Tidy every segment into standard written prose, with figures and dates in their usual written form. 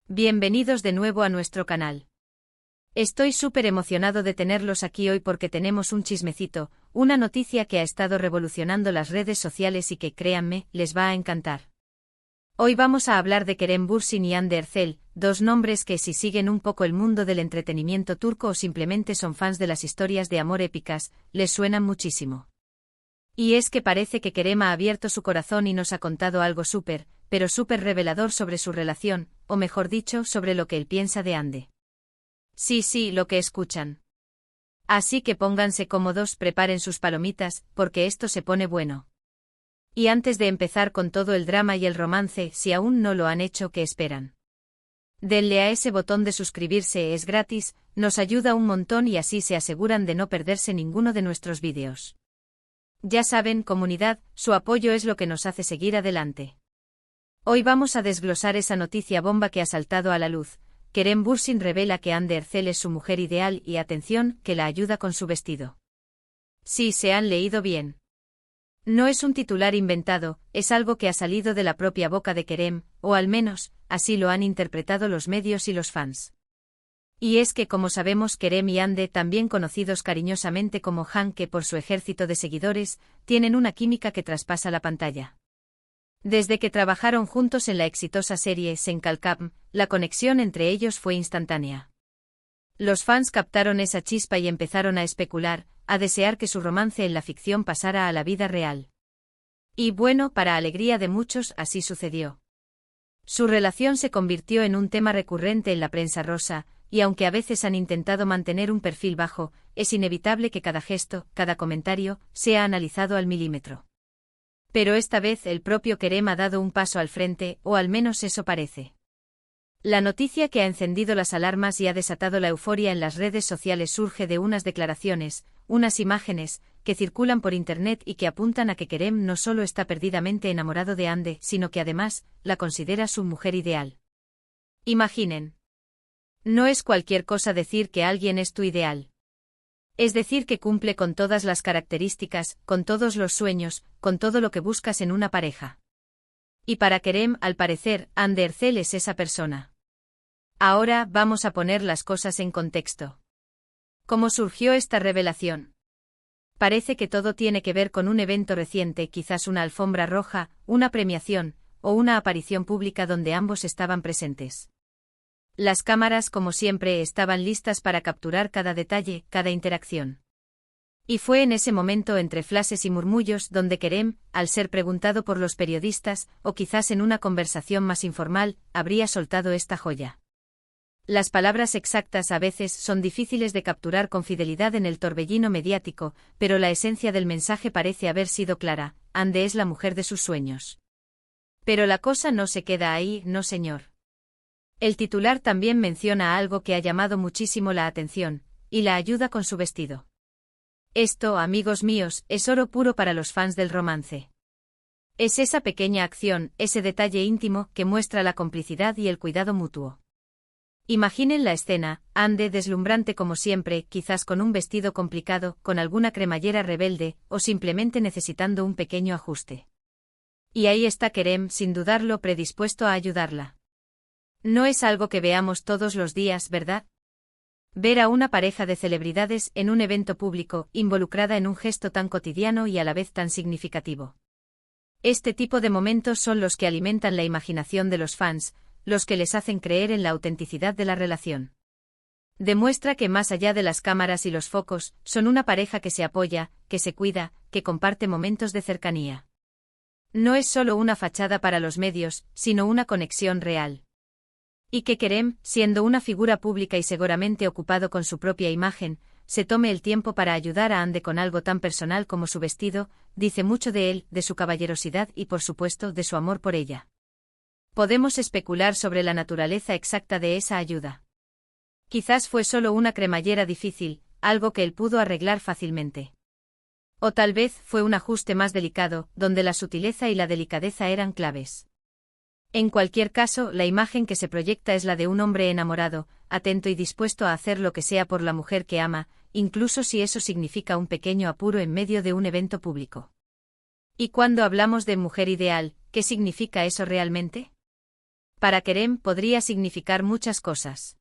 Bienvenidos de nuevo a nuestro canal. Estoy súper emocionado de tenerlos aquí hoy porque tenemos un chismecito, una noticia que ha estado revolucionando las redes sociales y que, créanme, les va a encantar. Hoy vamos a hablar de Kerem Bürsin y Hande Erçel, dos nombres que si siguen un poco el mundo del entretenimiento turco o simplemente son fans de las historias de amor épicas, les suenan muchísimo. Y es que parece que Kerem ha abierto su corazón y nos ha contado algo pero súper revelador sobre su relación, o mejor dicho, sobre lo que él piensa de Hande. Sí, lo que escuchan. Así que pónganse cómodos, preparen sus palomitas, porque esto se pone bueno. Y antes de empezar con todo el drama y el romance, si aún no lo han hecho, ¿qué esperan? Denle a ese botón de suscribirse, es gratis, nos ayuda un montón y así se aseguran de no perderse ninguno de nuestros vídeos. Ya saben, comunidad, su apoyo es lo que nos hace seguir adelante. Hoy vamos a desglosar esa noticia bomba que ha saltado a la luz. Kerem Bürsin revela que Hande Erçel es su mujer ideal y, atención, que la ayuda con su vestido. Sí, se han leído bien. No es un titular inventado, es algo que ha salido de la propia boca de Kerem, o al menos, así lo han interpretado los medios y los fans. Y es que, como sabemos, Kerem y Hande, también conocidos cariñosamente como Han, que por su ejército de seguidores, tienen una química que traspasa la pantalla. Desde que trabajaron juntos en la exitosa serie Sen Kalkam, la conexión entre ellos fue instantánea. Los fans captaron esa chispa y empezaron a especular, a desear que su romance en la ficción pasara a la vida real. Y bueno, para alegría de muchos, así sucedió. Su relación se convirtió en un tema recurrente en la prensa rosa, y aunque a veces han intentado mantener un perfil bajo, es inevitable que cada gesto, cada comentario, sea analizado al milímetro. Pero esta vez el propio Kerem ha dado un paso al frente, o al menos eso parece. La noticia que ha encendido las alarmas y ha desatado la euforia en las redes sociales surge de unas declaraciones, unas imágenes, que circulan por internet y que apuntan a que Kerem no solo está perdidamente enamorado de Hande, sino que además, la considera su mujer ideal. Imaginen. No es cualquier cosa decir que alguien es tu ideal. Es decir, que cumple con todas las características, con todos los sueños, con todo lo que buscas en una pareja. Y para Kerem, al parecer, Hande Erçel es esa persona. Ahora, vamos a poner las cosas en contexto. ¿Cómo surgió esta revelación? Parece que todo tiene que ver con un evento reciente, quizás una alfombra roja, una premiación, o una aparición pública donde ambos estaban presentes. Las cámaras, como siempre, estaban listas para capturar cada detalle, cada interacción. Y fue en ese momento, entre flashes y murmullos, donde Kerem, al ser preguntado por los periodistas, o quizás en una conversación más informal, habría soltado esta joya. Las palabras exactas a veces son difíciles de capturar con fidelidad en el torbellino mediático, pero la esencia del mensaje parece haber sido clara: Hande es la mujer de sus sueños. Pero la cosa no se queda ahí, no señor. El titular también menciona algo que ha llamado muchísimo la atención, y la ayuda con su vestido. Esto, amigos míos, es oro puro para los fans del romance. Es esa pequeña acción, ese detalle íntimo, que muestra la complicidad y el cuidado mutuo. Imaginen la escena: Hande deslumbrante como siempre, quizás con un vestido complicado, con alguna cremallera rebelde, o simplemente necesitando un pequeño ajuste. Y ahí está Kerem, sin dudarlo, predispuesto a ayudarla. No es algo que veamos todos los días, ¿verdad? Ver a una pareja de celebridades en un evento público, involucrada en un gesto tan cotidiano y a la vez tan significativo. Este tipo de momentos son los que alimentan la imaginación de los fans, los que les hacen creer en la autenticidad de la relación. Demuestra que más allá de las cámaras y los focos, son una pareja que se apoya, que se cuida, que comparte momentos de cercanía. No es solo una fachada para los medios, sino una conexión real. Y que Kerem, siendo una figura pública y seguramente ocupado con su propia imagen, se tome el tiempo para ayudar a Hande con algo tan personal como su vestido, dice mucho de él, de su caballerosidad y, por supuesto, de su amor por ella. Podemos especular sobre la naturaleza exacta de esa ayuda. Quizás fue solo una cremallera difícil, algo que él pudo arreglar fácilmente. O tal vez fue un ajuste más delicado, donde la sutileza y la delicadeza eran claves. En cualquier caso, la imagen que se proyecta es la de un hombre enamorado, atento y dispuesto a hacer lo que sea por la mujer que ama, incluso si eso significa un pequeño apuro en medio de un evento público. Y cuando hablamos de mujer ideal, ¿qué significa eso realmente? Para Kerem podría significar muchas cosas.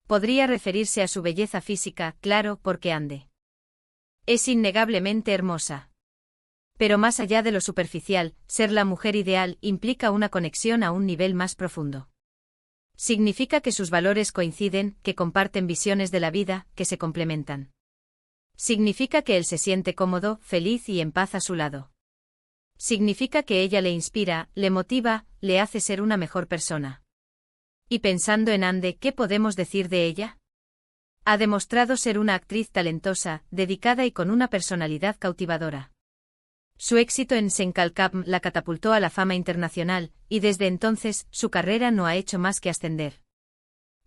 Podría referirse a su belleza física, claro, porque Hande es innegablemente hermosa. Pero más allá de lo superficial, ser la mujer ideal implica una conexión a un nivel más profundo. Significa que sus valores coinciden, que comparten visiones de la vida, que se complementan. Significa que él se siente cómodo, feliz y en paz a su lado. Significa que ella le inspira, le motiva, le hace ser una mejor persona. Y pensando en Hande, ¿qué podemos decir de ella? Ha demostrado ser una actriz talentosa, dedicada y con una personalidad cautivadora. Su éxito en Senkalkam la catapultó a la fama internacional, y desde entonces, su carrera no ha hecho más que ascender.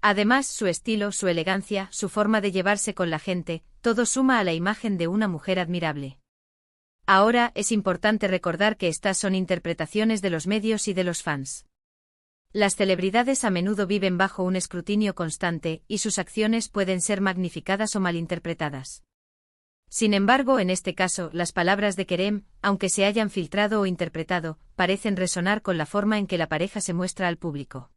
Además, su estilo, su elegancia, su forma de llevarse con la gente, todo suma a la imagen de una mujer admirable. Ahora, es importante recordar que estas son interpretaciones de los medios y de los fans. Las celebridades a menudo viven bajo un escrutinio constante, y sus acciones pueden ser magnificadas o malinterpretadas. Sin embargo, en este caso, las palabras de Kerem, aunque se hayan filtrado o interpretado, parecen resonar con la forma en que la pareja se muestra al público.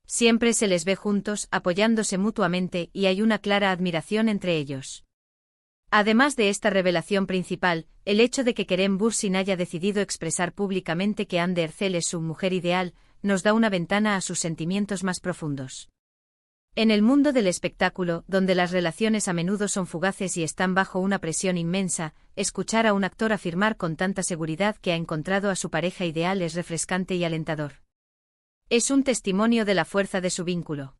Siempre se les ve juntos, apoyándose mutuamente, y hay una clara admiración entre ellos. Además de esta revelación principal, el hecho de que Kerem Bürsin haya decidido expresar públicamente que Hande Erçel es su mujer ideal, nos da una ventana a sus sentimientos más profundos. En el mundo del espectáculo, donde las relaciones a menudo son fugaces y están bajo una presión inmensa, escuchar a un actor afirmar con tanta seguridad que ha encontrado a su pareja ideal es refrescante y alentador. Es un testimonio de la fuerza de su vínculo.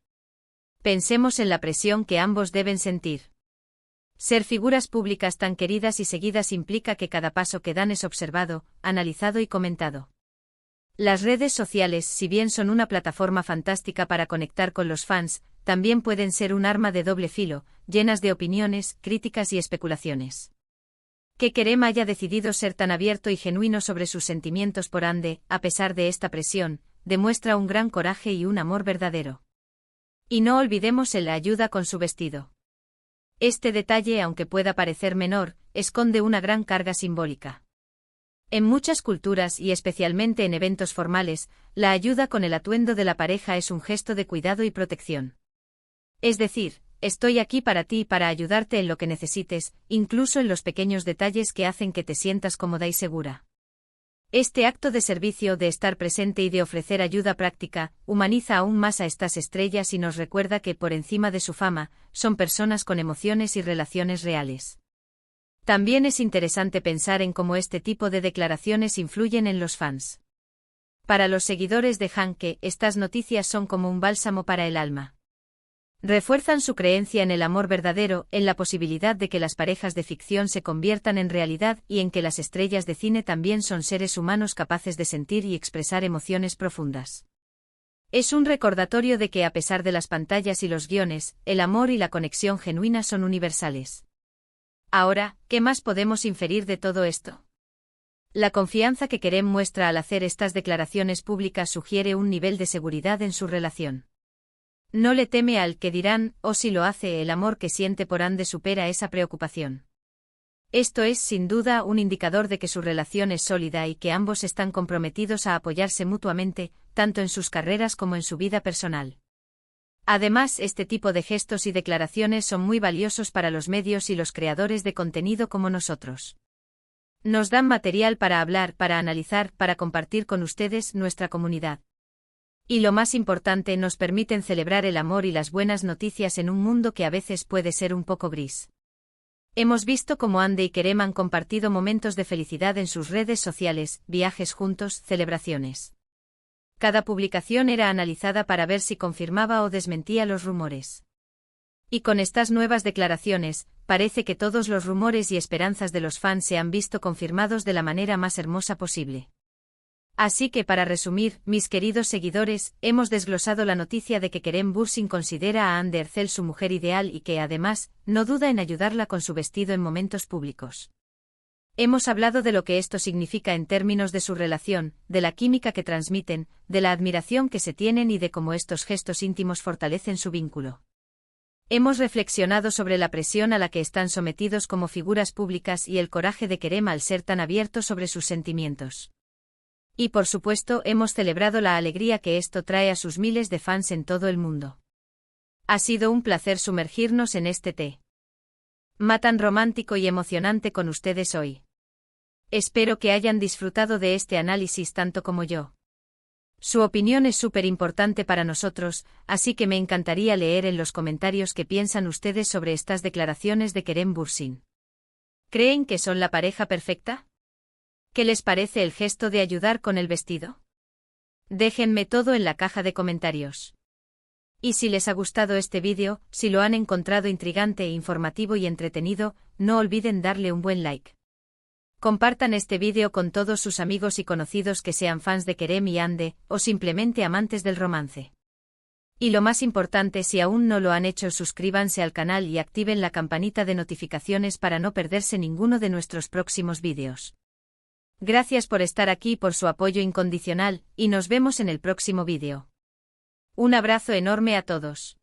Pensemos en la presión que ambos deben sentir. Ser figuras públicas tan queridas y seguidas implica que cada paso que dan es observado, analizado y comentado. Las redes sociales, si bien son una plataforma fantástica para conectar con los fans, también pueden ser un arma de doble filo, llenas de opiniones, críticas y especulaciones. Que Kerem haya decidido ser tan abierto y genuino sobre sus sentimientos por Hande, a pesar de esta presión, demuestra un gran coraje y un amor verdadero. Y no olvidemos el ayuda con su vestido. Este detalle, aunque pueda parecer menor, esconde una gran carga simbólica. En muchas culturas y especialmente en eventos formales, la ayuda con el atuendo de la pareja es un gesto de cuidado y protección. Es decir, estoy aquí para ti y para ayudarte en lo que necesites, incluso en los pequeños detalles que hacen que te sientas cómoda y segura. Este acto de servicio, de estar presente y de ofrecer ayuda práctica, humaniza aún más a estas estrellas y nos recuerda que, por encima de su fama, son personas con emociones y relaciones reales. También es interesante pensar en cómo este tipo de declaraciones influyen en los fans. Para los seguidores de Hanke, estas noticias son como un bálsamo para el alma. Refuerzan su creencia en el amor verdadero, en la posibilidad de que las parejas de ficción se conviertan en realidad y en que las estrellas de cine también son seres humanos capaces de sentir y expresar emociones profundas. Es un recordatorio de que a pesar de las pantallas y los guiones, el amor y la conexión genuina son universales. Ahora, ¿qué más podemos inferir de todo esto? La confianza que Kerem muestra al hacer estas declaraciones públicas sugiere un nivel de seguridad en su relación. No le teme al que dirán, o si lo hace, el amor que siente por Hande supera esa preocupación. Esto es, sin duda, un indicador de que su relación es sólida y que ambos están comprometidos a apoyarse mutuamente, tanto en sus carreras como en su vida personal. Además, este tipo de gestos y declaraciones son muy valiosos para los medios y los creadores de contenido como nosotros. Nos dan material para hablar, para analizar, para compartir con ustedes, nuestra comunidad. Y lo más importante, nos permiten celebrar el amor y las buenas noticias en un mundo que a veces puede ser un poco gris. Hemos visto cómo Hande y Kerem han compartido momentos de felicidad en sus redes sociales, viajes juntos, celebraciones. Cada publicación era analizada para ver si confirmaba o desmentía los rumores. Y con estas nuevas declaraciones, parece que todos los rumores y esperanzas de los fans se han visto confirmados de la manera más hermosa posible. Así que, para resumir, mis queridos seguidores, hemos desglosado la noticia de que Kerem Bürsin considera a Hande Erçel su mujer ideal y que, además, no duda en ayudarla con su vestido en momentos públicos. Hemos hablado de lo que esto significa en términos de su relación, de la química que transmiten, de la admiración que se tienen y de cómo estos gestos íntimos fortalecen su vínculo. Hemos reflexionado sobre la presión a la que están sometidos como figuras públicas y el coraje de Kerem al ser tan abierto sobre sus sentimientos. Y por supuesto hemos celebrado la alegría que esto trae a sus miles de fans en todo el mundo. Ha sido un placer sumergirnos en este té tan romántico y emocionante con ustedes hoy. Espero que hayan disfrutado de este análisis tanto como yo. Su opinión es súper importante para nosotros, así que me encantaría leer en los comentarios qué piensan ustedes sobre estas declaraciones de Kerem Bürsin. ¿Creen que son la pareja perfecta? ¿Qué les parece el gesto de ayudar con el vestido? Déjenme todo en la caja de comentarios. Y si les ha gustado este vídeo, si lo han encontrado intrigante e informativo y entretenido, no olviden darle un buen like. Compartan este vídeo con todos sus amigos y conocidos que sean fans de Kerem y Hande, o simplemente amantes del romance. Y lo más importante, si aún no lo han hecho, suscríbanse al canal y activen la campanita de notificaciones para no perderse ninguno de nuestros próximos vídeos. Gracias por estar aquí, por su apoyo incondicional, y nos vemos en el próximo vídeo. Un abrazo enorme a todos.